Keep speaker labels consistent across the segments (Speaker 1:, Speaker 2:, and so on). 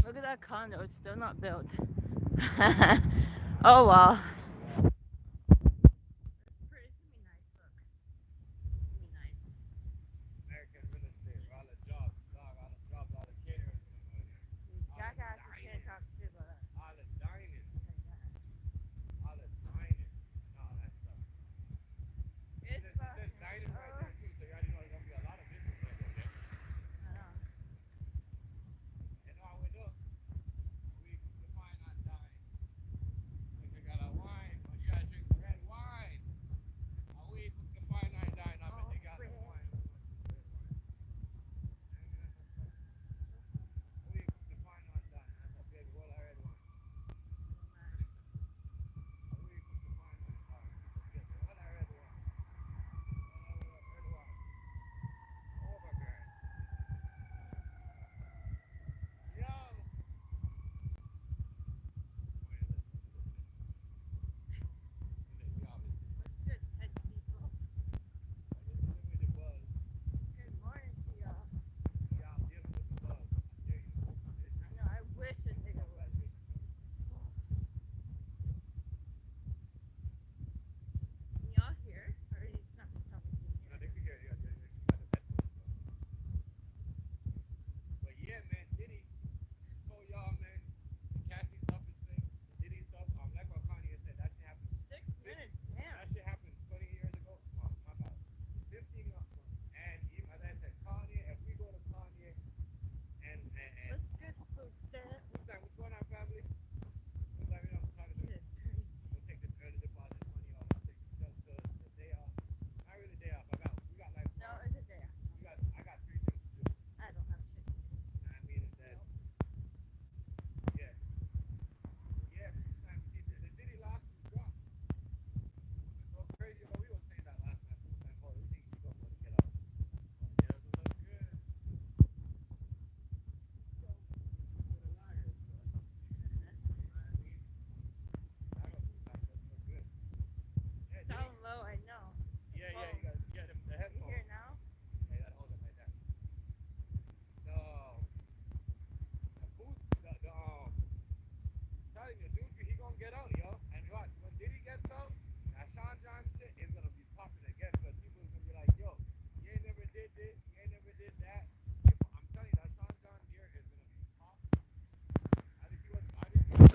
Speaker 1: Look at that condo, it's still not built. Oh well.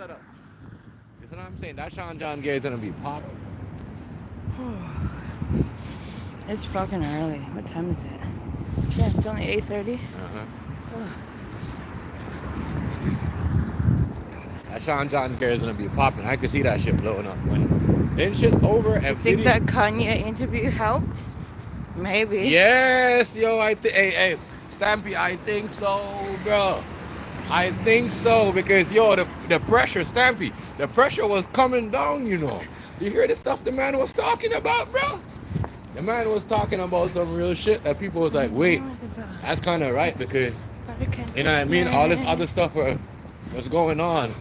Speaker 2: set up. You see what I'm saying? That Sean John Gay is gonna be popping.
Speaker 1: It's fucking early. What time is it? Yeah, it's only 8:30.
Speaker 2: That Sean John Gay is gonna be popping. I can see that shit blowing up when then shit's over.
Speaker 1: I
Speaker 2: And
Speaker 1: think
Speaker 2: Diddy,
Speaker 1: that Kanye interview helped. Maybe.
Speaker 2: yes, yo, I think, hey, Stampy, I think so, bro. I think so because yo, the pressure, Stampy, the pressure was coming down. You know, you hear the stuff the man was talking about, bro. The man was talking about some real shit that people was like, wait, that's kind of right because you know what I mean. All this other stuff was going on.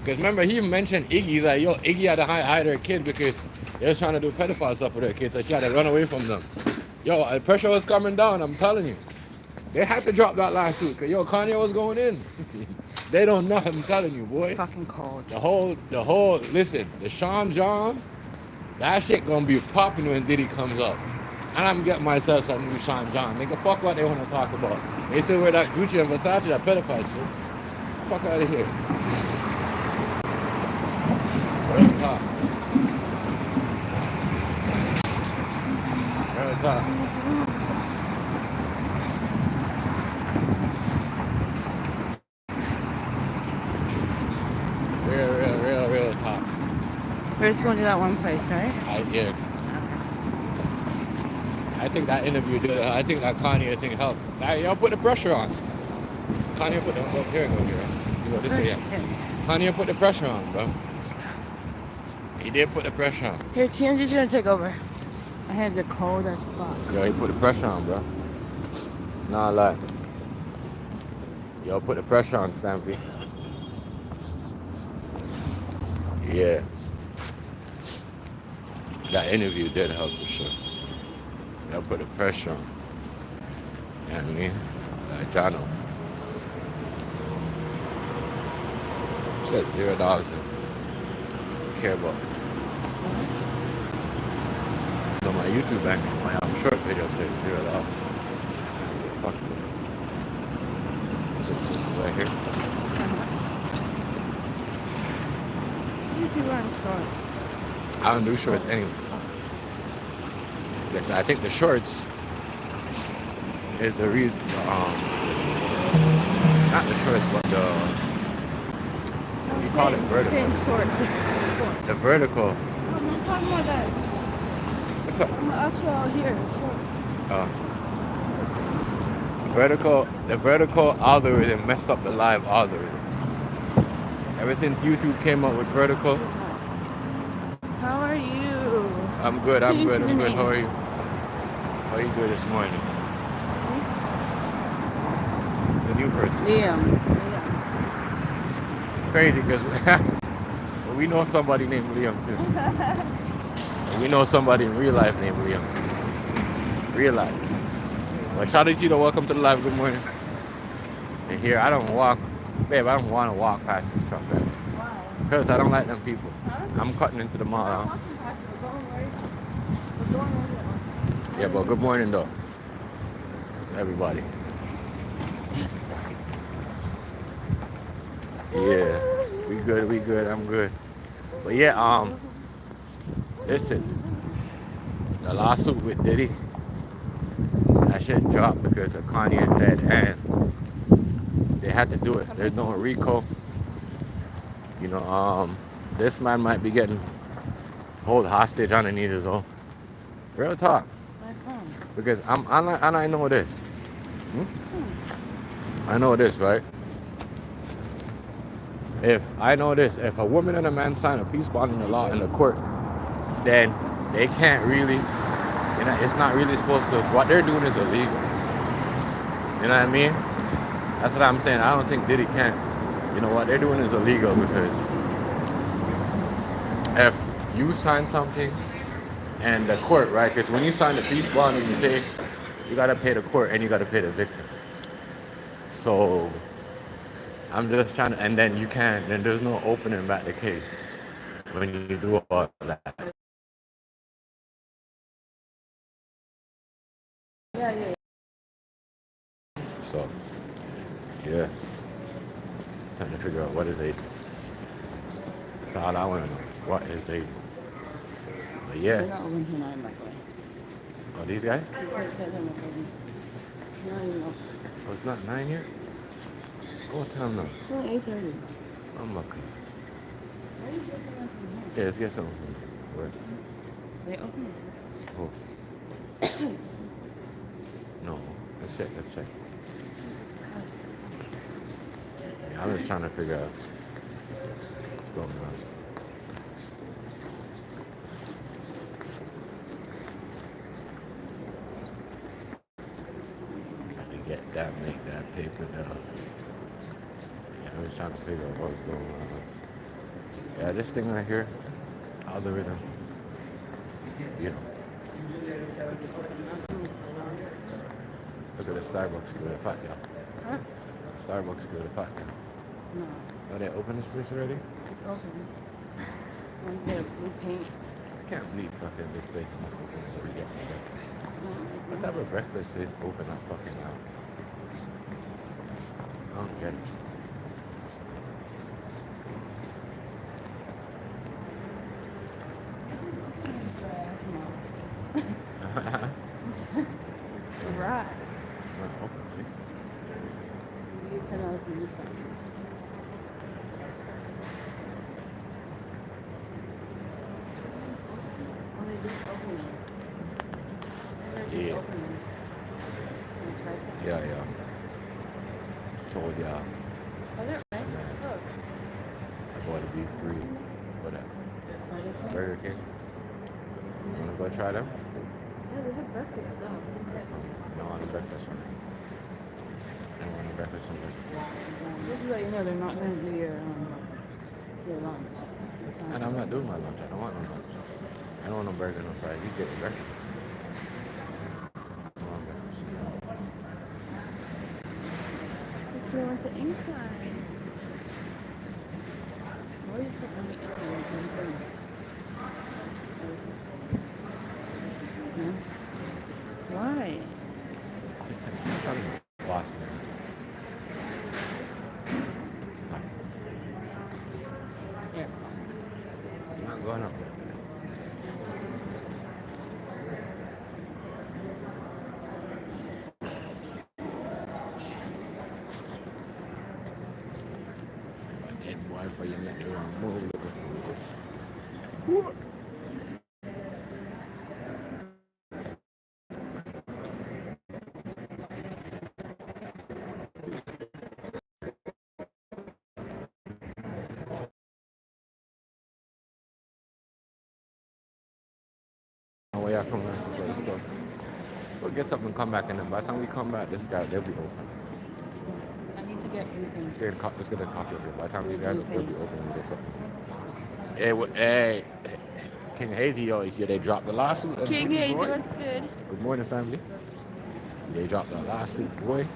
Speaker 2: Because remember, he mentioned Iggy. He's like, yo, Iggy had to hide her kid because they was trying to do pedophile stuff with her kids. So she had to run away from them. Yo, the pressure was coming down. I'm telling you. They had to drop that last week. Cause yo, Kanye was going in. They don't know. I'm telling you, boy.
Speaker 1: Fucking cold.
Speaker 2: The whole. Listen, the Sean John, that shit gonna be popping when Diddy comes up. And I'm getting myself some new Sean John. Nigga, fuck what they want to talk about. They still wear that Gucci and Versace, that pedophile shit. Fuck out of here. Real talk. Real talk. Real talk.
Speaker 1: We're just going to that one place, right?
Speaker 2: Yeah. I think that interview did. I think that Kanye thing helped. Y'all put the pressure on. Kanye put the here. You go this way, yeah. Kanye put the pressure on, bro. He did put the pressure on.
Speaker 1: Here, TMG's gonna take over. My hands are cold as fuck.
Speaker 2: Yo, he put the pressure on, bro. Nah, lie. Yo, put the pressure on, Stampy. Yeah. That interview did help for sure. Y'all put the pressure on. You know what I mean? Like Jono. Said $0. Care about. So my YouTube bank, my short video said $0. Fuck it. This is right here.
Speaker 1: You wearing shorts?
Speaker 2: I don't do shorts anyway. Yes, I think the shorts is the reason. Not the shorts, but the you call it vertical. The vertical.
Speaker 1: I'm not talking about that.
Speaker 2: What's up?
Speaker 1: I'm actually out here.
Speaker 2: The vertical algorithm messed up the live algorithm. Ever since YouTube came up with vertical.
Speaker 1: How are you?
Speaker 2: I'm good. How are you? How are you doing this morning? It's a new person.
Speaker 1: Liam.
Speaker 2: Crazy because we know somebody named Liam too. We know somebody in real life named Liam. Real life. Well, shout out to you. Welcome to the live. Good morning. And here, I don't walk. Babe, I don't want to walk past this truck, babe.
Speaker 1: Why?
Speaker 2: Because I don't like them people. I'm cutting into the mall. Yeah, but good morning, though. Everybody. Yeah, we good, I'm good. But yeah, listen, the lawsuit with Diddy, that shit dropped because of Kanye said, and they had to do it. There's no RICO. You know, this man might be getting held hostage underneath his own. Real talk. Because I know this. I know this, right? If a woman and a man sign a peace bond in the law in the court, then they can't really, it's not really supposed to, what they're doing is illegal. You know what I mean? That's what I'm saying. I don't think Diddy can. What they're doing is illegal because if you sign something and the court, right? Because when you sign the peace bond and you got to pay the court and you got to pay the victim. So I'm just trying to, and then you can't, then there's no opening back the case when you do all that.
Speaker 1: Yeah.
Speaker 2: So, yeah. Trying to figure out what is a That's all I want to know. What is they? But yeah.
Speaker 1: They're not open tonight, by the way.
Speaker 2: Oh, these guys?
Speaker 1: They're not open. Not even open.
Speaker 2: Oh, it's not 9 yet? What time now?
Speaker 1: It's only 8:30.
Speaker 2: I'm lucky.
Speaker 1: Why are you just away from here?
Speaker 2: Yeah, let's get something. Where?
Speaker 1: They open
Speaker 2: Oh. No. Let's check. Let's check. Yeah, I'm just trying to figure out what's going on. Trying to get that, make that paper down. Yeah, I'm just trying to figure out what's going on. Yeah, this thing right here, algorithm, you know. Look at the Starbucks give it a fat, y'all.
Speaker 1: Huh?
Speaker 2: Starbucks give it a fat, y'all.
Speaker 1: No.
Speaker 2: Oh, they open this place already?
Speaker 1: It's open. One's got a blue paint.
Speaker 2: I can't believe fucking this place is not open, so we get my breakfast.
Speaker 1: No,
Speaker 2: What type of breakfast is open up fucking now? I don't get it.
Speaker 1: Right.
Speaker 2: Not open, see?
Speaker 1: You turn out from this side. Oh, they just opening. They're just
Speaker 2: Yeah.
Speaker 1: opening. Can you try something?
Speaker 2: Yeah, yeah. Told y'all.
Speaker 1: Oh, they're right.
Speaker 2: Man,
Speaker 1: Look.
Speaker 2: I bought to be free. Whatever.
Speaker 1: Burger King?
Speaker 2: Burger King. You wanna go try them?
Speaker 1: Yeah, they have breakfast stuff.
Speaker 2: I don't want a breakfast one. I don't want a breakfast one.
Speaker 1: Just to let you know, they're not going to do your lunch.
Speaker 2: And I'm not doing my lunch. I don't want no lunch. I don't want no burger, no fries. You get the breakfast. I don't want breakfast.
Speaker 1: If you want to incline. Why are you putting me in? Why?
Speaker 2: I'm trying to boss man. Stop.
Speaker 1: Yeah.
Speaker 2: I'm not going up there. Dead boy for you make the wrong move. What? Where y'all come from? Let's go. We'll get something and come back, and then by the time we come back, this guy, they'll be open.
Speaker 1: I need to get anything.
Speaker 2: Let's get a copy of it. By the time these guys will be open and get something. Hey, King Hazy, yo, you see they dropped the lawsuit.
Speaker 1: King Hazy, what's good?
Speaker 2: Good morning, family. They dropped the lawsuit, boy.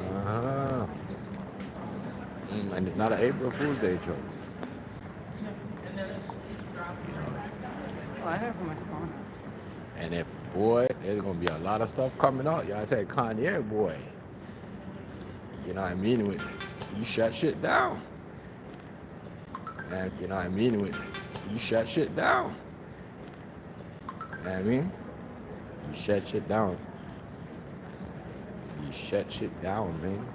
Speaker 2: Uh-huh. And it's not an April Fool's Day joke. You know,
Speaker 1: Oh, I heard from my phone.
Speaker 2: and if, boy, there's going to be a lot of stuff coming out. Y'all say, Kanye, boy. You know what I mean? You shut shit down. And you know what I mean? You shut shit down. You know what I mean? You shut shit down. You shut shit down, man.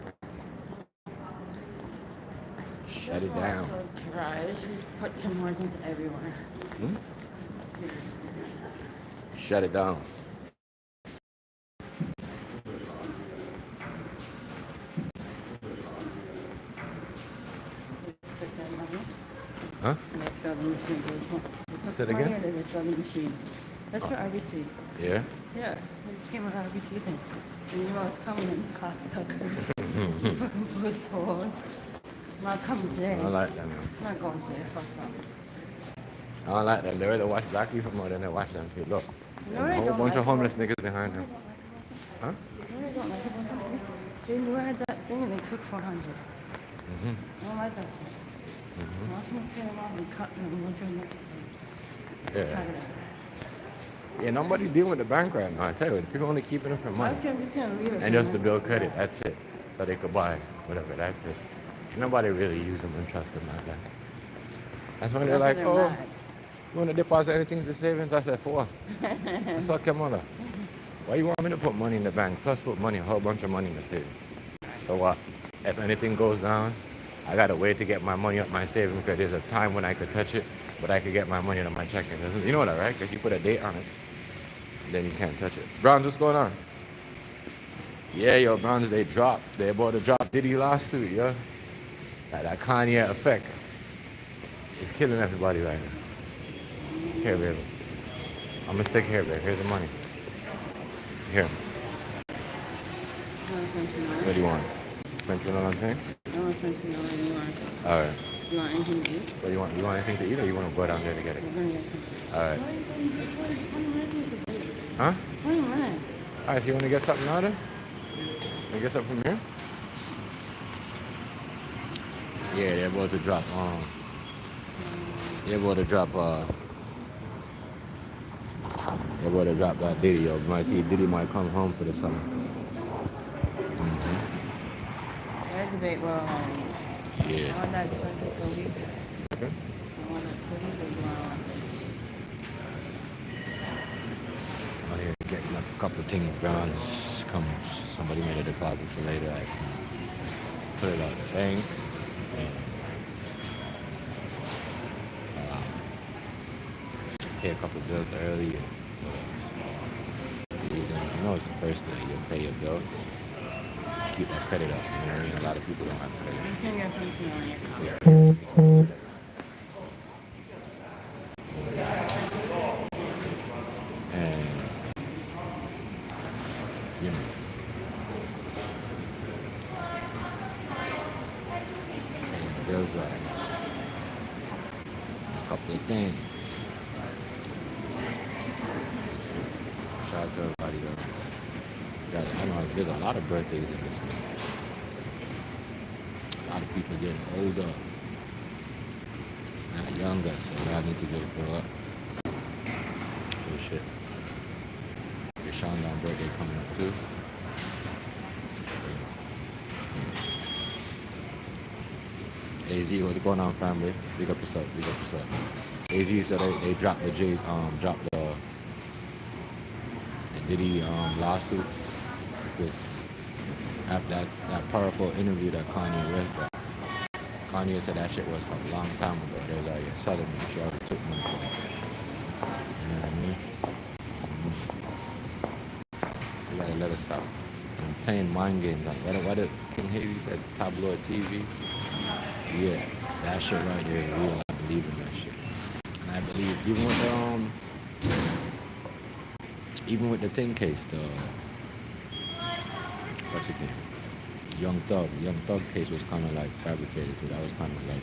Speaker 2: Shut it down.
Speaker 1: So dry. Just put some more into everywhere.
Speaker 2: Hmm? Shut it down.
Speaker 1: Stick that in my hand.
Speaker 2: Huh?
Speaker 1: And they fill the machine.
Speaker 2: Say it again?
Speaker 1: They fill the machine. That's for RBC.
Speaker 2: Yeah?
Speaker 1: Yeah, they just came with RBC thing. And you know I was coming in cocksuckers. Fucking puss holes. I'm not coming today.
Speaker 2: I don't like that, man.
Speaker 1: I'm not going today. Fuck that.
Speaker 2: I don't like them. They rather watch black people more than they watch them too. Look,
Speaker 1: No,
Speaker 2: there's
Speaker 1: I
Speaker 2: a whole
Speaker 1: don't
Speaker 2: bunch
Speaker 1: like
Speaker 2: of homeless
Speaker 1: it.
Speaker 2: niggas behind them. Huh?
Speaker 1: No, I don't like it. They knew I had that thing and they took 400.
Speaker 2: Mm-hmm.
Speaker 1: I don't like that shit.
Speaker 2: Mm-hmm.
Speaker 1: Once someone came off and cut them and went to the next thing.
Speaker 2: Yeah. Yeah, nobody's dealing with the bank right now. I tell you, people only keeping it for money.
Speaker 1: Actually, I'm just gonna leave it.
Speaker 2: And just to build credit, that's it. So they could buy whatever, that's it. Ain't nobody really use them and trust them like that. That's when they're like, oh, you want to deposit anything to savings? I said, for what? That's okay, mother. Why you want me to put money in the bank? Plus put money, a whole bunch of money in the savings. So what? If anything goes down, I got to wait to get my money up my savings because there's a time when I could touch it, but I could get my money out of my checking. You know that, right? Because you put a date on it, then you can't touch it. Browns, what's going on? Yeah, yo, Browns, they dropped. They about to drop Diddy lawsuit, yo. That Kanye effect is killing everybody right now. Here, baby. I'm going to stick here, baby. Here's the money. Here. What do you want? French vanilla and thing?
Speaker 1: I want French vanilla and you want.
Speaker 2: All right.
Speaker 1: Do you want anything to eat?
Speaker 2: What do you want? You want anything to eat or you want to go down there to get it?
Speaker 1: We're going to get something.
Speaker 2: All right.
Speaker 1: It's 20 minutes with the date.
Speaker 2: Huh?
Speaker 1: 20 minutes.
Speaker 2: All right, so you want to get something out of it? Want to get something from here? Yeah, they're about to drop, they're about to drop, they're about to drop that Diddy, yo. You might see Diddy might come home for the summer.
Speaker 1: There's debate, well,
Speaker 2: Yeah.
Speaker 1: I want that expensive Toby's.
Speaker 2: Okay.
Speaker 1: I want that Toby's or you want
Speaker 2: Out here getting a couple of things done. Somebody made a deposit for later. I can put it out the bank. And, pay a couple of bills early. You know it's the first thing you'll pay your bills. Keep that credit up. You know what I mean? A lot of people don't have credit.
Speaker 1: I'm just going to get French vanilla in your cup.
Speaker 2: And you know, paying bills right. A couple of things. Shout out to everybody though. I know there's a lot of birthdays in this week. A lot of people getting older, not younger, so I need to get a grow up. Oh shit. There's Sean Down birthday coming up too. AZ, what's going on, family? Big up yourself, big up yourself. AZ said they dropped the Diddy lawsuit because after that powerful interview that Kanye read, Kanye said that shit was from a long time ago. They was like, settlement, she already took money for that. You know what I mean? You gotta let us stop. And playing mind games. Like, what did King Hazy said? Tabloid TV. Yeah, that shit right there is real. I believe in that shit. And I believe even with the thing case, what's it name? Young Thug case was kind of like fabricated too. That was kind of like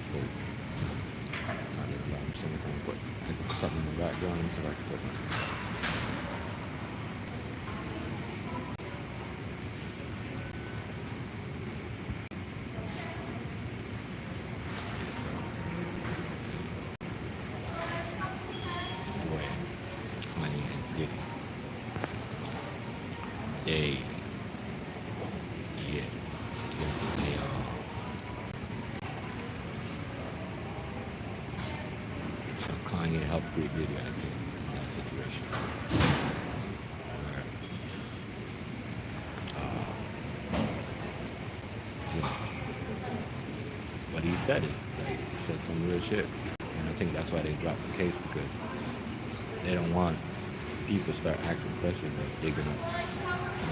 Speaker 2: I'm just gonna put something in the background so I can put my. Kanye helped create Diddy, I think, in that situation. What he said is, like, he said some real shit. And I think that's why they dropped the case, because they don't want people to start asking questions that they're going to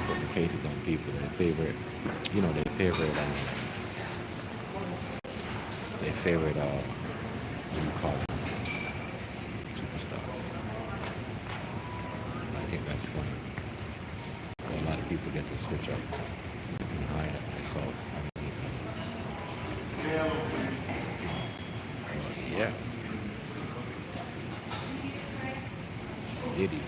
Speaker 2: put the cases on people. They favorite, what do you call it? Superstar. I think that's funny. Well, a lot of people get to switch up and hide themselves. Yeah. Diddy.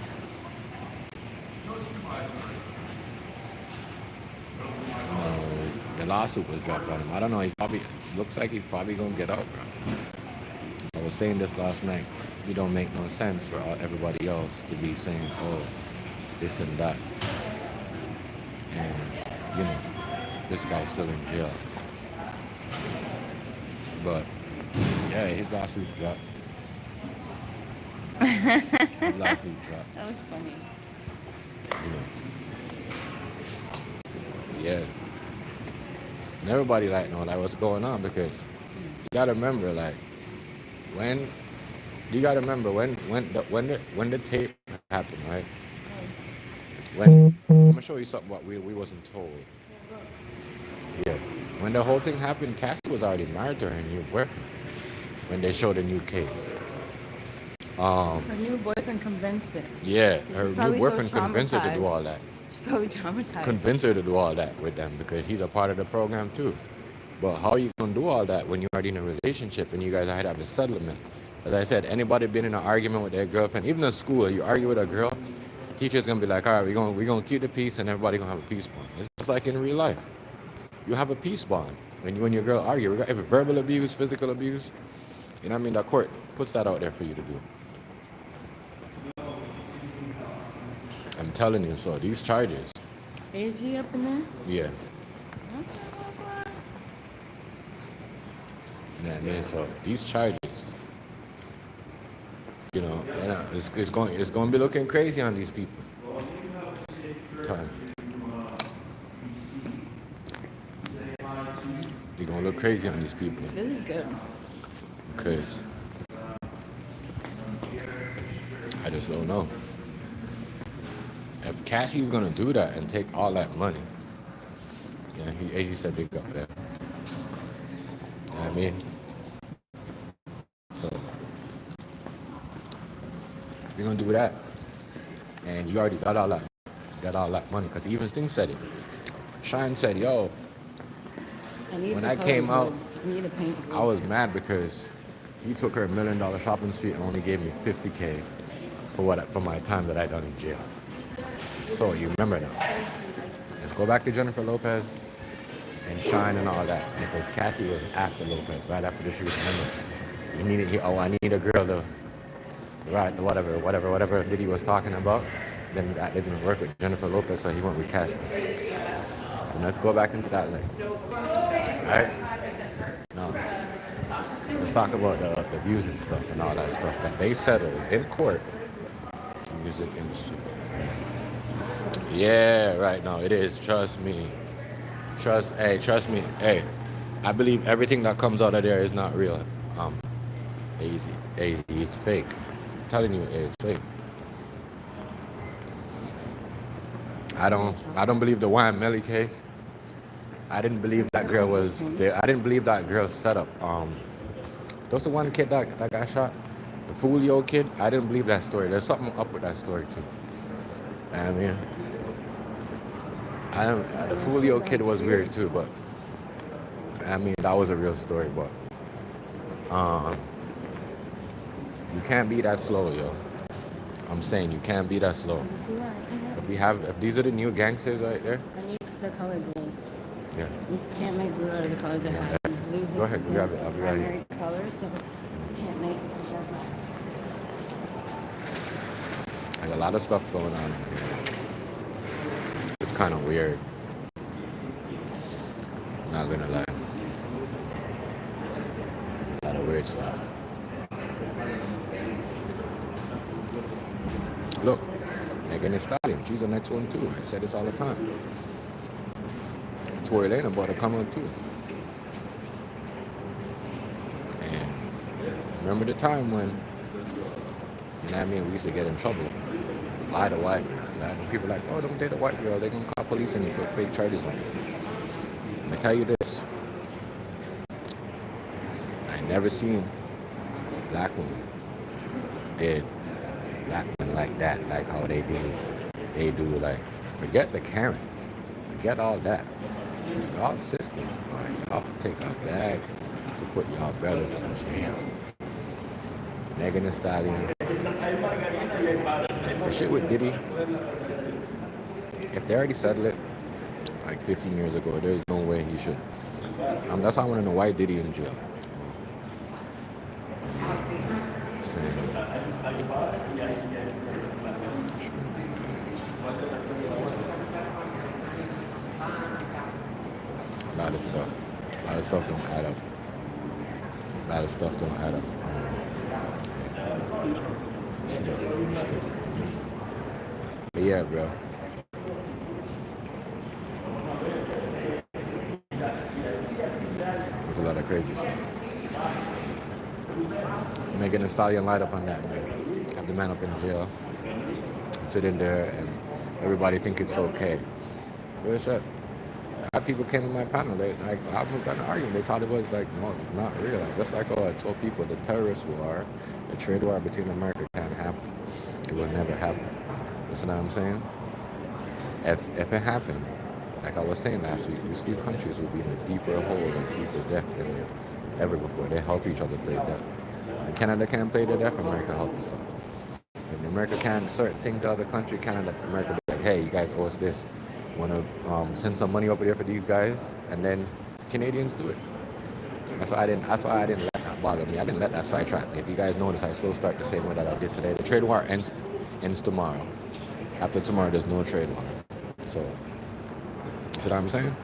Speaker 2: The lawsuit was dropped on him. I don't know. Looks like he's probably gonna get out, bro. I was saying this last night. It don't make no sense for everybody else to be saying, "Oh, this and that," and this guy's still in jail. But Yeah, his lawsuit dropped. His lawsuit dropped.
Speaker 1: That was funny.
Speaker 2: You know. Yeah. And everybody like know like what's going on because you gotta remember like when you gotta remember when the tape happened, right? When I'm gonna show you something what we wasn't told. Yeah. When the whole thing happened, Cassie was already married to her new boyfriend. When they showed the new case.
Speaker 1: Her new boyfriend convinced her.
Speaker 2: Yeah,
Speaker 1: She's
Speaker 2: her new
Speaker 1: probably
Speaker 2: boyfriend
Speaker 1: so
Speaker 2: convinced her to do
Speaker 1: traumatized.
Speaker 2: all that.
Speaker 1: She's probably traumatized.
Speaker 2: Convince her to do all that with them because he's a part of the program too. But how you gonna do all that when you're already in a relationship and you guys had to have a settlement? As I said, anybody been in an argument with their girlfriend, even in school, you argue with a girl, the teacher's gonna be like, all right, we're gonna keep the peace and everybody gonna have a peace bond. It's just like in real life. You have a peace bond when you and your girl argue. If it's verbal abuse, physical abuse, you know what I mean? The court puts that out there for you to do. I'm telling you, so these charges.
Speaker 1: Is he up in there?
Speaker 2: Yeah. Yeah, man. So these charges, it's going to be looking crazy on these people. Time. They're gonna look crazy on these people.
Speaker 1: This is good.
Speaker 2: Because I just don't know. If Cassie's gonna do that and take all that money, yeah, he said big up there. You know what I mean? So you're gonna do that, and you already got all that money. Because even Sting said it. Shine said, "Yo, when I came out, I was mad because he took her $1 million shopping spree and only gave me $50K for my time that I done in jail." So you remember now. Let's go back to Jennifer Lopez and Shine and all that. Because Cassie was after Lopez, right after the shoot. Remember, I need a girl to, right, whatever Diddy was talking about. Then that didn't work with Jennifer Lopez, so he went with Cassie. So let's go back into that lane. Alright? Now, let's talk about the music stuff and all that stuff that they settled in court. The music industry. Yeah, right. No, it is. Trust me. Trust me. Hey, I believe everything that comes out of there is not real. It's fake. I'm telling you, it's fake. I don't believe the Wham Melly case. I didn't believe that girl was there. I didn't believe that girl set up. That's the one kid that got shot. The Fulio kid. I didn't believe that story. There's something up with that story too. I mean, the Fulio kid was weird too, but I mean that was a real story. But you can't be that slow, yo. I'm saying you can't be that slow. If these are the new gangsters right there.
Speaker 1: I need the color blue.
Speaker 2: Yeah.
Speaker 1: You can't make blue out of the colors that have.
Speaker 2: Go ahead, grab it. I'll be right here.
Speaker 1: Colors, so you can't make that.
Speaker 2: There's a lot of stuff going on here. It's kind of weird. Not gonna lie. A lot of weird stuff. Look, Megan Thee Stallion. She's the next one too. I say this all the time. Tory Lane about to come on too. And remember the time when, you know what I mean, we used to get in trouble by the white girl. Right? People are like, oh, don't date a white girl. They're going to call police and you put fake charges on you. I'm going to tell you this. I never seen black women did black men like that, like how they do, like, forget the Karens. Forget all that. Y'all sisters, boy. Y'all take a bag to put y'all brothers in jail. Megan Thee Stallion. The shit with Diddy. If they already settled it, like 15 years ago, there's no way he should. That's why I want to know why Diddy in jail. A lot of stuff don't add up. A lot of stuff don't add up. But yeah, bro. There's a lot of crazy stuff. Megan Thee Stallion light up on that, man. Have the man up in jail, sitting there, and everybody think it's okay. What's up? A lot of people came to my panel. They like I was gonna argue. They thought it was like no, not real. Like, just like I told people, the terrorist war, the trade war between America can't happen. It will never happen. You see what I'm saying? If it happened, like I was saying last week, these few countries would be in a deeper hole and deeper debt than they ever before. They help each other play debt. And Canada can't play the debt. America help us out. If America can't certain things out of the country, Canada, America be like, hey, you guys owe us this. Want to send some money over there for these guys, and then Canadians do it. That's why I didn't let that bother me. I didn't let that sidetrack me. If you guys notice, I still start the same way that I did today. The trade war ends tomorrow. After tomorrow, there's no trade war. So, you see what I'm saying?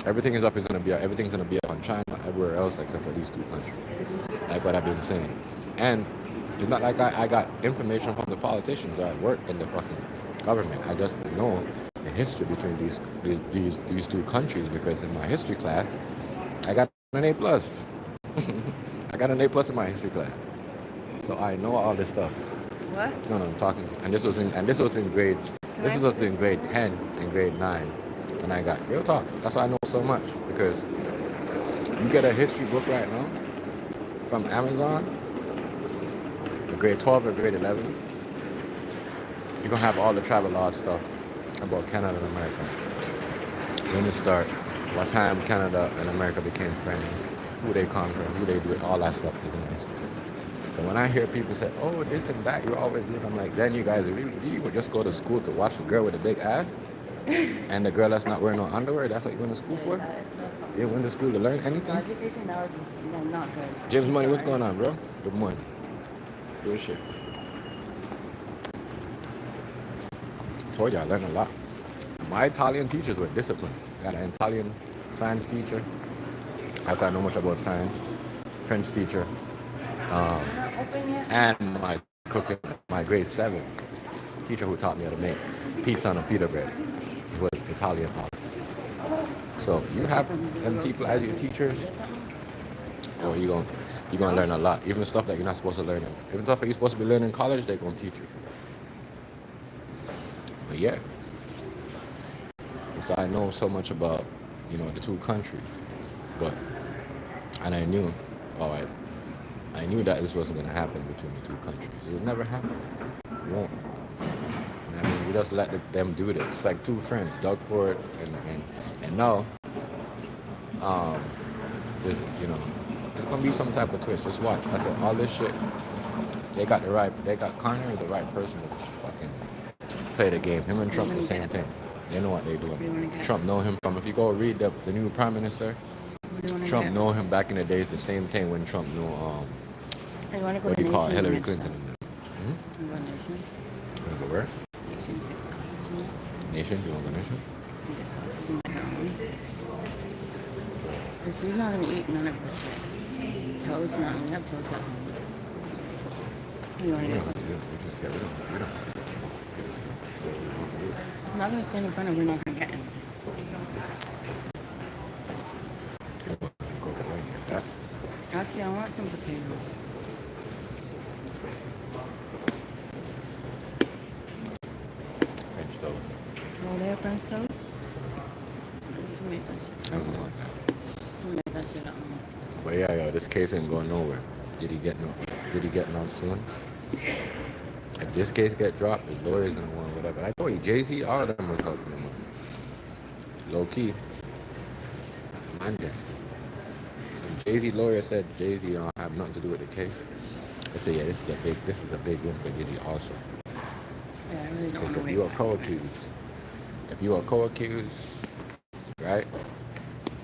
Speaker 2: Everything's gonna be up on China, everywhere else except for these two countries. Like what I've been saying. And it's not like I got information from the politicians that work in the fucking government. I just know the history between these two countries, because in my history class, I got an A+. I got an A+ in my history class. So I know all this stuff.
Speaker 1: What?
Speaker 2: No, I'm talking. And this was in grade 10 and grade 9. And I got real talk. That's why I know so much, because you get a history book right now from Amazon, grade 12 or grade 11, you're gonna have all the travelogue stuff about Canada and America. When it start, what time Canada and America became friends, who they conquered, who they do it, all that stuff is in history. So when I hear people say, oh, this and that, you always do it, I'm like, then you guys really, you would just go to school to watch a girl with a big ass, and the girl that's not wearing no underwear, that's what you went to school for? You went to school to learn anything?
Speaker 1: Education, that was not good.
Speaker 2: James Money, what's going on, bro? Good morning. Good shit. Told you I learned a lot. My Italian teachers were disciplined. Got an Italian science teacher. That's why I know much about science. French teacher. And my grade 7 teacher who taught me how to make pizza on a pita bread. He was Italian. So you have them people as your teachers, or you're gonna learn a lot. Even stuff that you're not supposed to learn. Even stuff that you're supposed to be learning in college, they're gonna teach you. But yeah. So I know so much about, the two countries. And I knew, I knew that this wasn't gonna happen between the two countries. It would never happen. It won't. I mean, we just let them do this. It's like two friends, Doug Ford and now, there's, it's gonna be some type of twist. Just watch. I said all this shit. They got Connor the right person to fucking play the game. Him and Trump the same thing. They know what they're doing. Trump know him from, if you go read the new prime minister, Trump know him back in the days, the same thing when Trump knew what do you call it, Hillary Clinton.
Speaker 1: You want Nation?
Speaker 2: You wanna go where?
Speaker 1: Nation, get sausage in it.
Speaker 2: Nation? You want to go Nation?
Speaker 1: Get sausage in macaroni. Because you're not going to eat none of this shit. Toast, not going to have toast at home. You want to get something?
Speaker 2: We just get rid of it. We don't.
Speaker 1: I'm not going to stand in front of, we're not going to get it. Actually, I want some potatoes.
Speaker 2: French toast.
Speaker 1: Oh, they have French toast? You can make that shit.
Speaker 2: I don't want that.
Speaker 1: You can make that shit at home.
Speaker 2: But yeah, this case ain't going nowhere. Did he get out soon? If this case get dropped, his lawyer's gonna want whatever. I told you, Jay-Z, all of them was helping him. Low key. Mind that. Jay-Z lawyer said Jay-Z don't have nothing to do with the case. I said, yeah, this is a big win for Diddy also.
Speaker 1: Yeah, I really don't want to
Speaker 2: If you are co-accused, right?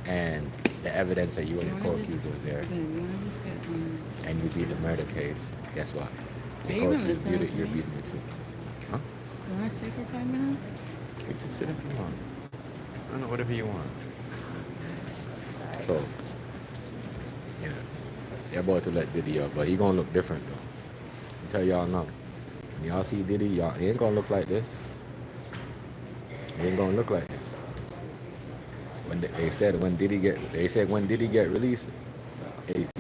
Speaker 2: And the evidence that you and your co-accused was there, and you beat the murder case, guess what? The co-accused, you're beating it too. Huh?
Speaker 1: You want to stay for 5 minutes?
Speaker 2: You can sit if you want. I don't know, whatever you want. So, yeah. They're about to let Diddy up, but he gonna look different though. I tell y'all now. When y'all see Diddy, y'all he ain't gonna look like this. He ain't gonna look like this. When they said when Diddy get released, AZ,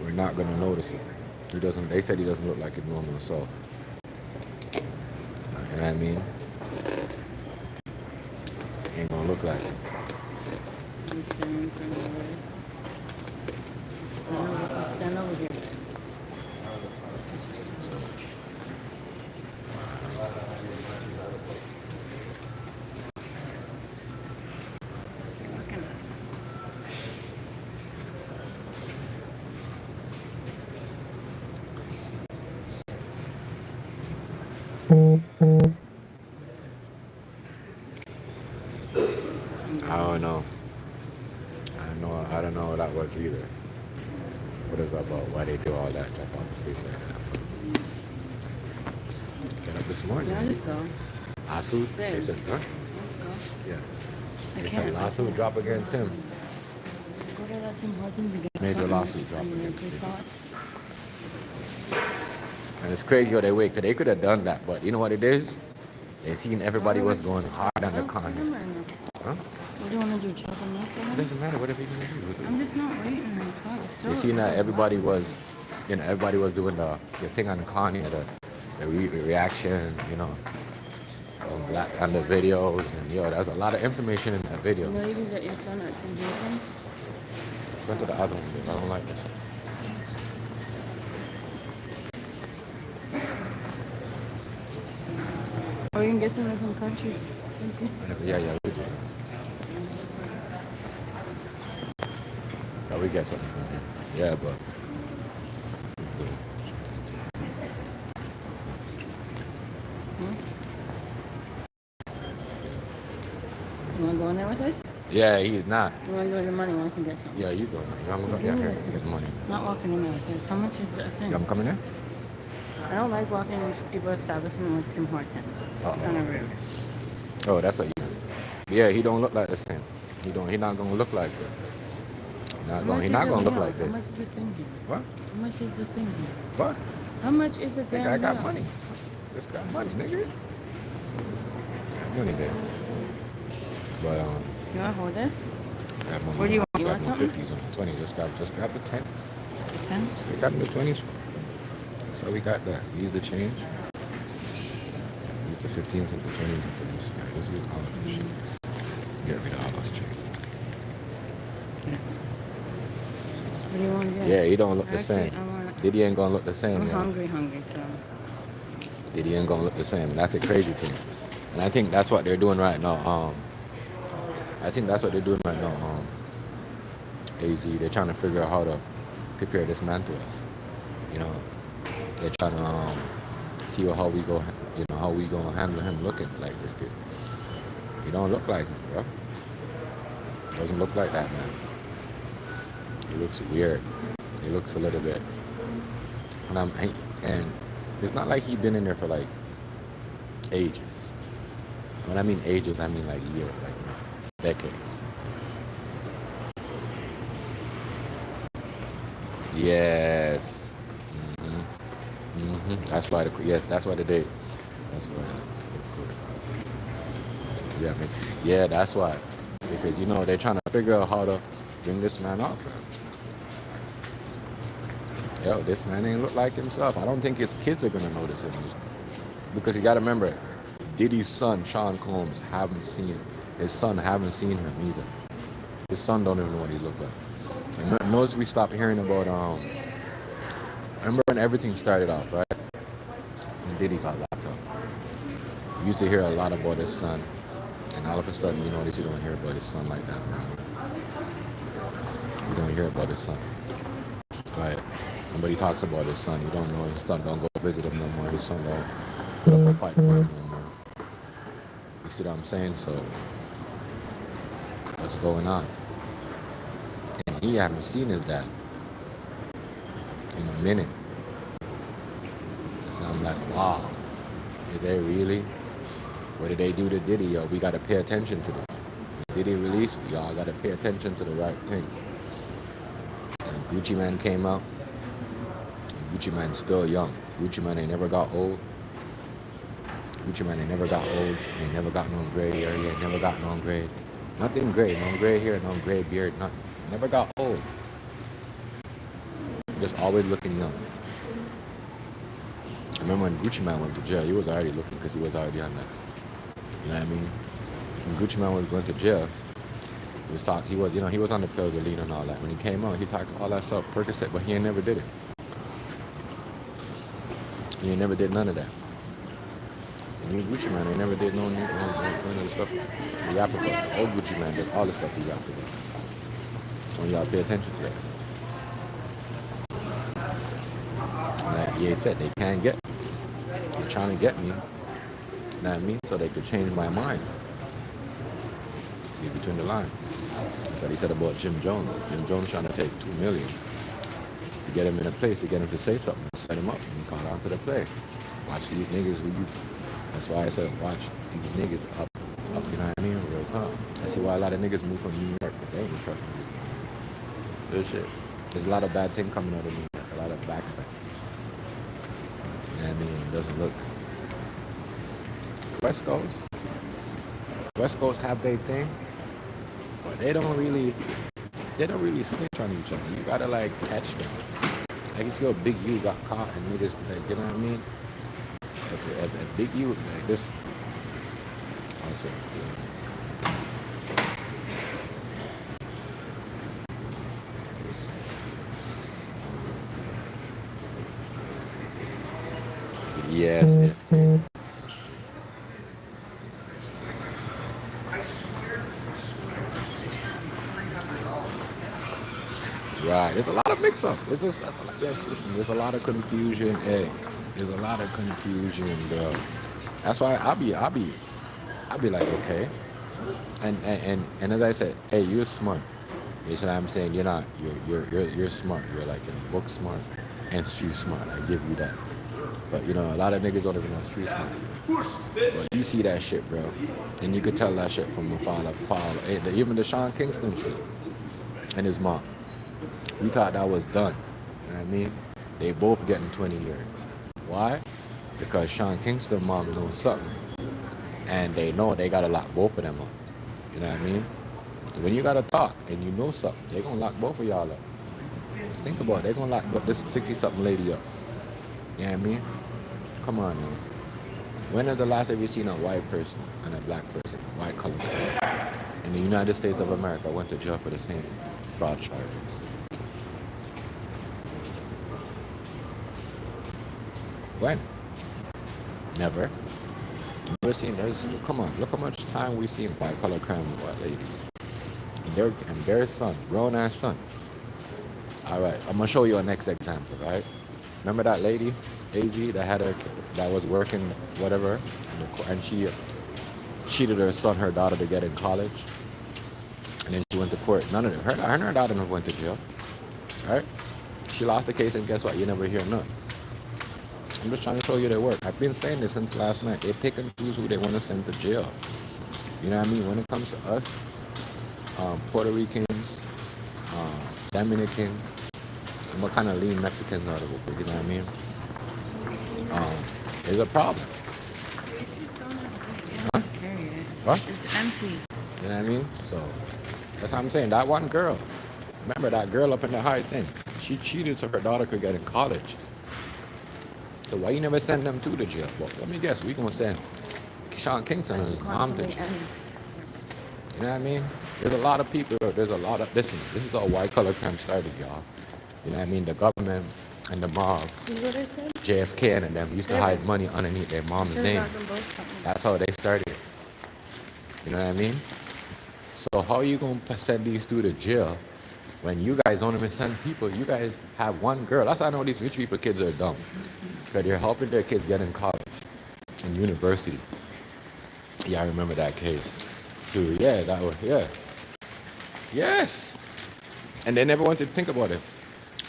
Speaker 2: we're not gonna notice it. He doesn't. They said he doesn't look like his normal self. You know what I mean? He ain't gonna look like it.
Speaker 1: Stand over here.
Speaker 2: So, I don't know. I don't know what that was either. What is that about? Why they do all that? Jump on the face like that. Get up this morning.
Speaker 1: Yeah, just go.
Speaker 2: Lawsuit? They said, huh?
Speaker 1: Let's go.
Speaker 2: Yeah.
Speaker 1: I
Speaker 2: They
Speaker 1: can't.
Speaker 2: said lawsuit drop against him.
Speaker 1: Go to that Tim Hortons and get
Speaker 2: Major
Speaker 1: something.
Speaker 2: lawsuit drop
Speaker 1: And then
Speaker 2: against
Speaker 1: they
Speaker 2: him.
Speaker 1: saw it.
Speaker 2: And it's crazy how they wait, because they could have done that, but you know what it is? They seen everybody was going hard on the con. Huh?
Speaker 1: What do you want to do? Chop them up?
Speaker 2: It doesn't matter whatever you gonna do.
Speaker 1: I'm just not waiting in the car.
Speaker 2: They seen that everybody was doing the thing on the con, the reaction, on the videos, and there's a lot of information in that video.
Speaker 1: You know you can get your son at Tim Hortons?
Speaker 2: Go to the other one, dude. I don't like this.
Speaker 1: Or you can get something from countries.
Speaker 2: Yeah, we do. Yeah, we get something from here. Yeah, but.
Speaker 1: You want to go in there with us?
Speaker 2: Yeah, he's not.
Speaker 1: You want to go with the money? I can get something.
Speaker 2: Yeah, you go. I'm going to get money.
Speaker 1: Not walking in there with us. How much is the thing?
Speaker 2: I'm coming in?
Speaker 1: I don't like walking in people's establishment with Tim Hortons. It's kind of rude.
Speaker 2: Oh, that's what you mean. Yeah, he don't look like the same. He not gonna look like it. He not gonna look like
Speaker 1: How much
Speaker 2: this.
Speaker 1: is the thing here?
Speaker 2: What?
Speaker 1: How much is the thing here?
Speaker 2: What?
Speaker 1: How much is the
Speaker 2: Nigga, I
Speaker 1: damn
Speaker 2: got
Speaker 1: meal?
Speaker 2: money. Just got money, nigga. Got money there. But
Speaker 1: You want to hold this?
Speaker 2: got money.
Speaker 1: What do you want? You
Speaker 2: got
Speaker 1: want
Speaker 2: no
Speaker 1: something?
Speaker 2: 50s and 20s. Just got the 10s.
Speaker 1: The tens?
Speaker 2: We got the 20s. So we got that. Use the change. Use the 15s and the 20s for this guy. Let's use all of this shit. Get rid of all those change.
Speaker 1: What do you want to get?
Speaker 2: Yeah, he don't look the
Speaker 1: Actually,
Speaker 2: same.
Speaker 1: I want.
Speaker 2: Diddy ain't gonna look the same,
Speaker 1: I'm
Speaker 2: yo.
Speaker 1: hungry, so.
Speaker 2: Diddy ain't gonna look the same. And that's a crazy thing. And I think that's what they're doing right now. AZ, they're trying to figure out how to prepare this man to us. They're trying to see how we gonna handle him looking like this kid. He don't look like him, bro. Doesn't look like that, man. He looks weird. He looks a little bit. And it's not like he's been in there for like ages. When I mean ages, I mean like years, like decades. Yes. That's why that's why the date. That's why. Yeah, that's why. Because they're trying to figure out how to bring this man up. Yo, this man ain't look like himself. I don't think his kids are gonna notice him. Because you gotta remember, Diddy's son, Sean Combs, haven't seen him either. His son don't even know what he looked like. And notice we stopped hearing about remember when everything started off, right? When Diddy got locked up. We used to hear a lot about his son. And all of a sudden, you don't hear about his son like that, man. You don't hear about his son. Right? Nobody talks about his son. You don't know his son. Don't go visit him no more. His son don't put up a fight for him no more. You see what I'm saying? So, what's going on? And he haven't seen his dad in a minute. So I'm like, wow. Did they really? What did they do to Diddy? Yo, we got to pay attention to this. When Diddy released, we all got to pay attention to the right thing. And Gucci Man came out. Gucci Man's still young. Gucci Man ain't never got old. Gucci Man ain't never got old. He ain't never got no gray hair. He ain't never got no gray. Nothing gray. No gray hair, no gray beard, nothing. Never got old. Just always looking young. I remember when Gucci Man went to jail, he was already looking because he was already on that. You know what I mean? When Gucci Man went to jail, he was on the pills of lean and all that. When he came out, he talked all that stuff, Percocet, but he ain't never did it. He ain't never did none of that. And you Gucci Man, they never did none of the stuff he rap about. The old Gucci Man did all the stuff he rapped about. So y'all pay attention to that. Like he said, they can't get me. They're trying to get me. You know what I mean? So they could change my mind. In between the lines. That's what he said about Jim Jones. Jim Jones trying to take $2 million to get him in a place, to get him to say something, set him up, and he caught on to the play. Watch these niggas who you. That's why I said watch these niggas up, you know what I mean? Real talk. I see why a lot of niggas move from New York, because they don't trust niggas. Good shit. There's a lot of bad things coming out of New York, a lot of backstab. You know what I mean? It doesn't look. West Coast have their thing, but they don't really snitch on each other. You gotta like catch them. Like you see how Big U got caught and niggas like, you know what I mean? If Big U like this, also. Yes, crazy. Right, there's a lot of mix-up. There's a lot of confusion. Hey, there's a lot of confusion, bro. That's why I'll be like, okay. And as I said, hey, you're smart. You know what I'm saying? You're smart. You're like book smart and street smart. I give you that. But you know, a lot of niggas don't even know street smart. But you see that shit, bro, and you could tell that shit from afar. Even the Sean Kingston shit and his mom. We thought that was done. You know what I mean? They both getting 20 years. Why? Because Sean Kingston's mom knows something. And they know they gotta lock both of them up. You know what I mean? When you gotta talk and you know something, they gonna lock both of y'all up. Think about it, they gonna lock this 60-something lady up. You know what I mean? Come on, man. When is the last time you seen a white person and a black person, white color, in the United States of America went to jail for the same fraud charges? When? Never. Never seen this. Come on, look how much time we seen white collar crime with white lady. And their son, grown ass son. Alright, I'm gonna show you a next example, right? Remember that lady, AZ, that was working whatever, and she cheated her son, her daughter to get in college. And then she went to court. None of them. Her and her daughter never went to jail. Right? She lost the case, and guess what? You never hear none. I'm just trying to show you their work. I've been saying this since last night. They pick and choose who they want to send to jail. You know what I mean? When it comes to us, Puerto Ricans, Dominicans, and what kind of lean Mexicans out of it, you know what I mean? There's a problem. Huh? What?
Speaker 1: It's empty.
Speaker 2: You know what I mean? So that's how I'm saying. That one girl, remember that girl up in the high thing? She cheated so her daughter could get in college. So why you never send them to the jail? Well, let me guess. We gonna send Sean Kingston and his mom to jail. You know what I mean? There's a lot of people. Listen, this is all white collar crime started, y'all. You know what I mean? The government and the mob, JFK and them used to hide money underneath their mom's name. That's how they started. You know what I mean? So how you gonna send these two to jail when you guys don't even send people? You guys have one girl. That's how I know these rich people kids are dumb. Because they're helping their kids get in college and university. Yeah, I remember that case. Dude, yeah, that was, yeah. Yes. And they never wanted to think about it.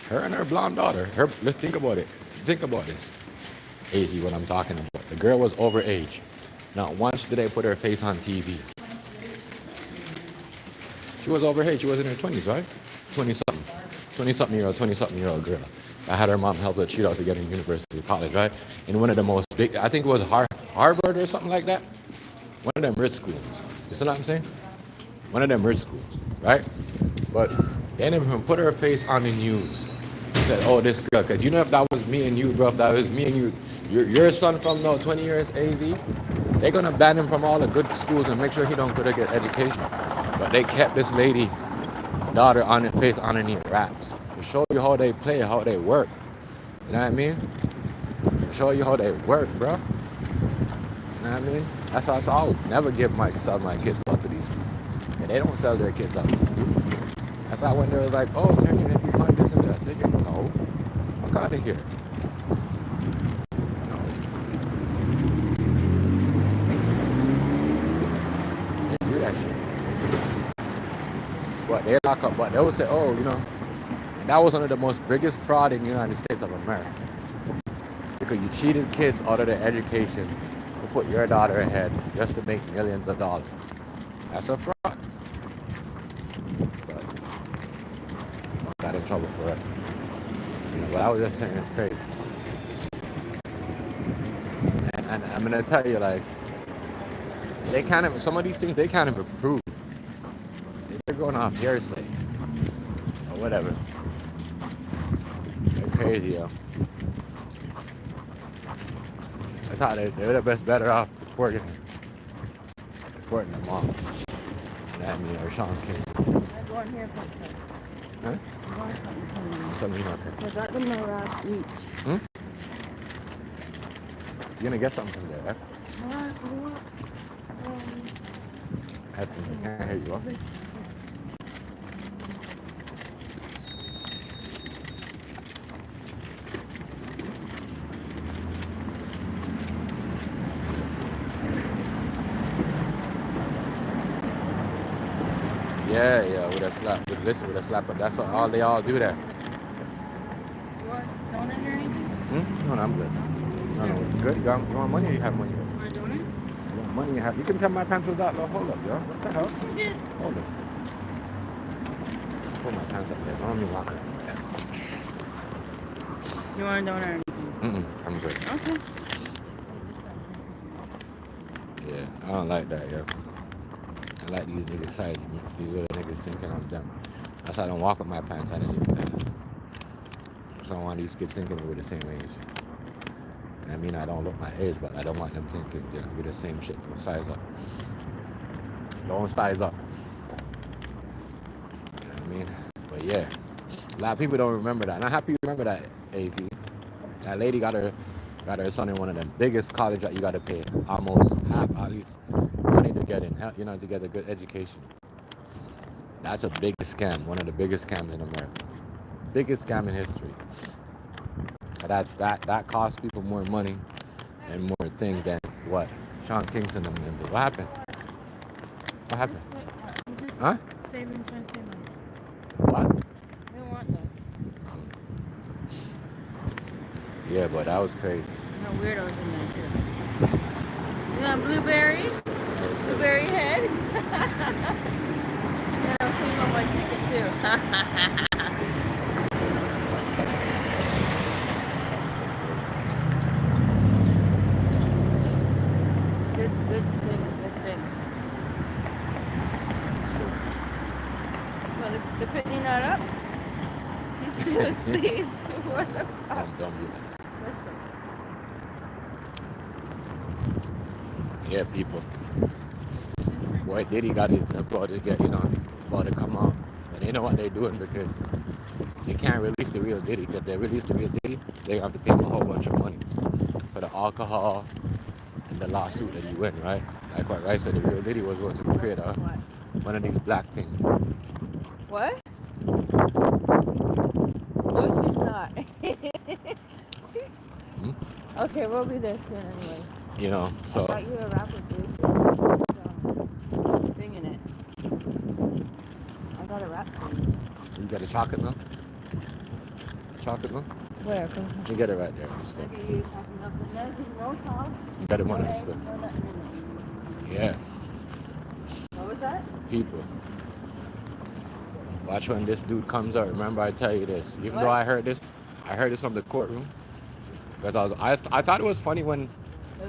Speaker 2: Her and her blonde daughter, let's think about it. Think about this. AZ, what I'm talking about. The girl was overage. Not once did they put her face on TV. She was overage. She was in her 20s, right? 20-something. 20-something year old girl. I had her mom help her cheat out to get in university, college, right? In one of the most big, I think it was Harvard or something like that. One of them rich schools. You see what I'm saying? One of them rich schools, right? But they didn't even put her face on the news. Said, oh, this girl, because you know if that was me and you, bro, if that was me and you, your son from now 20 years AZ, they're going to ban him from all the good schools and make sure he don't go to get education. But they kept this lady, daughter on her face underneath wraps to show you how they play, how they work. You know what I mean? To show you how they work, bro. You know what I mean? That's why I would never give sell my kids out to these people. And they don't sell their kids out to people. That's why when they was like, oh, turn your head, you find this and that. They get, no. Fuck out of here. No. They do that shit. But they lock up, but they would say, oh, you know, and that was one of the most biggest fraud in the United States of America. Because you cheated kids out of their education to put your daughter ahead just to make millions of dollars. That's a fraud. But I got in trouble for it. You know, but I was just saying it's crazy. And I'm gonna tell you, like, they can't even, some of these things they can't even prove. They're going off hearsay or whatever. They're crazy, yo. I thought they were the best better off reporting them all. I mean, or Sean King.
Speaker 1: I'm going here for something.
Speaker 2: Huh?
Speaker 1: I'm going something.
Speaker 2: Something okay.
Speaker 1: I got them in last week.
Speaker 2: Hmm? You're gonna get something from there, right? I can't hear you. What? Yeah, with a slap, with a slap, but that's what all they all do that.
Speaker 1: You want donut or anything?
Speaker 2: No, I'm good. No, good. You want money or you have money?
Speaker 1: Want a donut?
Speaker 2: You want money you have. You can tell my pants without no hold up, yo. What the hell?
Speaker 1: Yeah.
Speaker 2: Hold this. Put my pants up there. Don't let me walk it.
Speaker 1: You want a donut or anything?
Speaker 2: I'm good.
Speaker 1: Okay.
Speaker 2: Yeah, I don't like that, yo. I like these niggas size me. These little niggas thinking I'm dumb. That's why I don't walk with my pants underneath my ass. So I don't want these kids thinking we're the same age. I mean, I don't look my age, but I don't want them thinking, you know, we're the same shit. Don't size up. Don't size up. You know what I mean? But yeah, a lot of people don't remember that. And I'm happy you remember that, AZ. That lady got her son in one of the biggest college that you got to pay almost half, at least, money to get in, you know, to get a good education. That's a big scam, one of the biggest scams in America. Biggest scam in history. That costs people more money and more things than what Sean Kingston and them did. What happened? What happened? Huh?
Speaker 1: Saving, trying to save money.
Speaker 2: What?
Speaker 1: I don't want that.
Speaker 2: Yeah, but that was crazy.
Speaker 1: No weirdos in there too. You want blueberry? Blueberry head? Yeah, I'll clean up my chicken too. Good thing. Well, the penny not up? She's still asleep. What the fuck?
Speaker 2: Don't be like that.
Speaker 1: Let's go.
Speaker 2: Yeah, people. Boy, Diddy got it about to get, you know, about to come out. But they know what they're doing because they can't release the real Diddy. Because if they release the real Diddy, they have to pay him a whole bunch of money for the alcohol and the lawsuit that he win, right? Like what Rice said, the real Diddy was going to create one of these black things.
Speaker 1: What? No, she's not. Okay, we'll be there soon anyway.
Speaker 2: You know, so.
Speaker 1: I thought you were a rapper, dude. Thing in it. I got a rap thing.
Speaker 2: You got a chocolate milk? Chocolate milk?
Speaker 1: Where?
Speaker 2: You get it right there.
Speaker 1: Okay, you talking about the no sauce?
Speaker 2: You got it one of the stuff. Yeah.
Speaker 1: What was that?
Speaker 2: People. Watch when this dude comes out. Remember, I tell you this. Even though I heard this from the courtroom. Because I thought it was funny when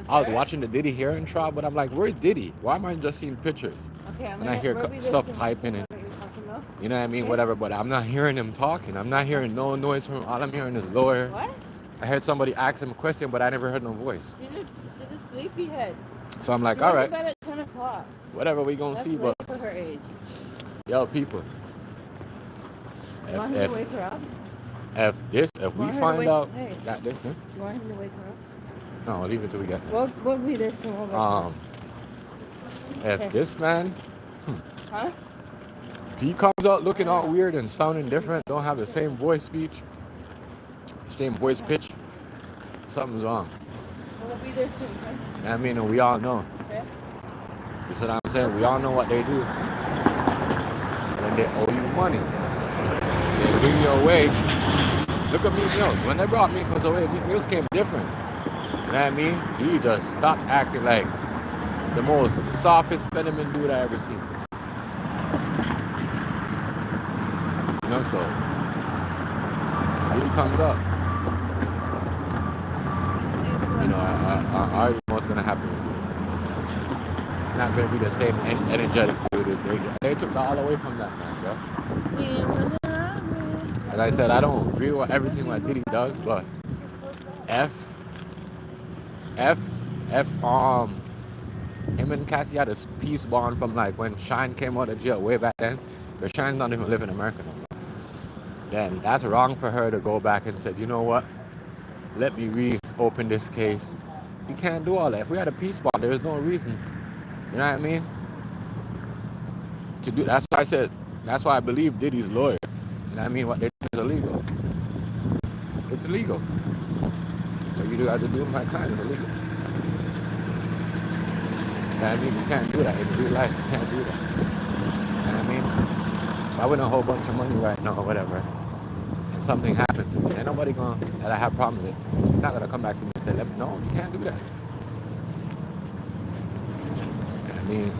Speaker 2: I was watching the Diddy hearing trial, but I'm like, where's Diddy? Why am I just seeing pictures?
Speaker 1: Okay,
Speaker 2: and I hear stuff typing and you know what I mean, whatever. But I'm not hearing him talking. I'm not hearing no noise from him. All I'm hearing is lawyer.
Speaker 1: What?
Speaker 2: I heard somebody ask him a question, but I never heard no voice.
Speaker 1: She's a sleepyhead.
Speaker 2: So I'm like, all right.
Speaker 1: At 10 o'clock.
Speaker 2: Whatever we gonna see, but
Speaker 1: for her age.
Speaker 2: Yo, people.
Speaker 1: You want him to wake her up?
Speaker 2: If we find out that this,
Speaker 1: You want him to wake her up?
Speaker 2: no, leave it till we get there.
Speaker 1: We'll be there soon.
Speaker 2: If this man,
Speaker 1: Huh?
Speaker 2: if he comes out looking all weird and sounding different, don't have the same voice speech, same voice pitch, something's wrong.
Speaker 1: We'll be there soon, okay?
Speaker 2: I mean, and we all know.
Speaker 1: Okay.
Speaker 2: That's what I'm saying. We all know what they do when they owe you money. They bring you away. Look at Meek Mills. When they brought Meek Mills away, Meek Mills came different. You know what I mean? He just stopped acting like the most softest Fetterman dude I ever seen. You know, so when he comes up, you know, I already know what's gonna happen. Not gonna be the same energetic dude. They took all away from that man, bro. As I said, I don't agree with everything that Diddy does, but him and Cassie had a peace bond from like when Shine came out of jail way back then. But Shine's not even living in America no more. Then that's wrong for her to go back and say, you know what? Let me reopen this case. You can't do all that. If we had a peace bond, there's no reason. You know what I mean? To do. That's why I said. That's why I believe Diddy's lawyer. You know what I mean? What they're doing is illegal. It's illegal. What you do as a doing my client is illegal. You know what I mean? You can't do that in real life. You can't do that. You know what I mean? If I win a whole bunch of money right now or whatever, and something happened to me, ain't nobody that I have problems with, not gonna come back to me and say, no, you can't do that. You know what I mean?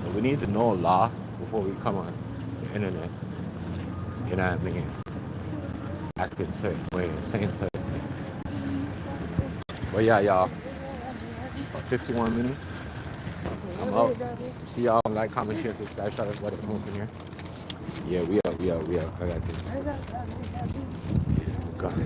Speaker 2: But we need to know law before we come on the internet. You know what I mean? Acting a certain way, saying certain things. But yeah, y'all. 51 minutes. I'm out. See y'all. Like, comment, share, subscribe. Shout out to the home from here. Yeah, we out. I got this. God.